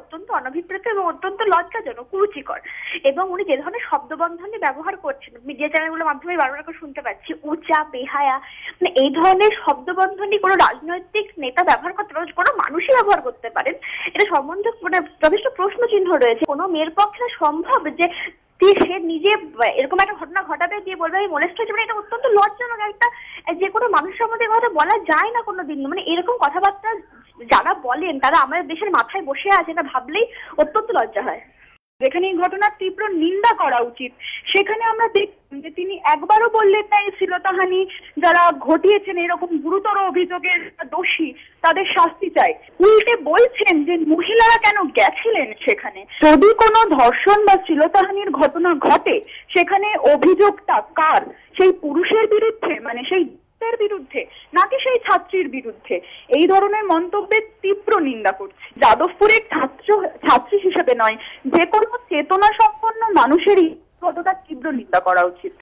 অত্যন্ত অনভিপ্রেত এবং অত্যন্ত লজ্জাজনক, কুরুচিকর। এবং উনি যে ধরনের শব্দবন্ধনী ব্যবহার করছেন, মিডিয়া চ্যানেলগুলোর মাধ্যমে বারবার করে শুনতে পাচ্ছি, উচা, বেহায়া, মানে এই ধরনের শব্দবন্ধনী কোনো রাজনৈতিক নেতা ব্যবহার করতে পারেন, কোনো মানুষই ব্যবহার করতে পারেন, এটা সম্বন্ধে মানে যথেষ্ট প্রশ্ন চিহ্ন রয়েছে। কোনো মেয়ের পক্ষে সম্ভব যে সে নিজে এরকম একটা ঘটনা ঘটাবে, দিয়ে বলবে আমি মোলেস্ট হয়েছে, মানে এটা অত্যন্ত লজ্জাজনক একটা, যে কোনো মানুষের সম্বন্ধে কথা বলা যায় না কোনোদিন। মানে এরকম কথাবার্তা যারা বলেন তারা আমাদের দেশের মাথায় বসে আছে, এটা ভাবলেই অত্যন্ত লজ্জা হয়। যেখানে এই ঘটনার তীব্র নিন্দা করা উচিত, সেখানে আমরা দেখলাম যে তিনি একবারও বললেন না এই শ্লীলতাহানি যারা ঘটিয়েছেন এরকম গুরুতর অভিযোগের দোষী তাদের শাস্তি চাই। উল্টে বলছেন যে মহিলারা কেন গেছিলেন সেখানে। যদি কোনো ধর্ষণ বা শ্লীলতাহানির ঘটনা ঘটে সেখানে অভিযোগটা কার, সেই পুরুষের বিরুদ্ধে, মানে সেই বিরুদ্ধে, নাকি সেই ছাত্রীর বিরুদ্ধে? এই ধরনের মন্তব্যের তীব্র নিন্দা করছি। যাদবপুরের ছাত্রী হিসেবে নয়, যে কোনো চেতনা সম্পন্ন মানুষেরই কতটা তীব্র নিন্দা করা উচিত।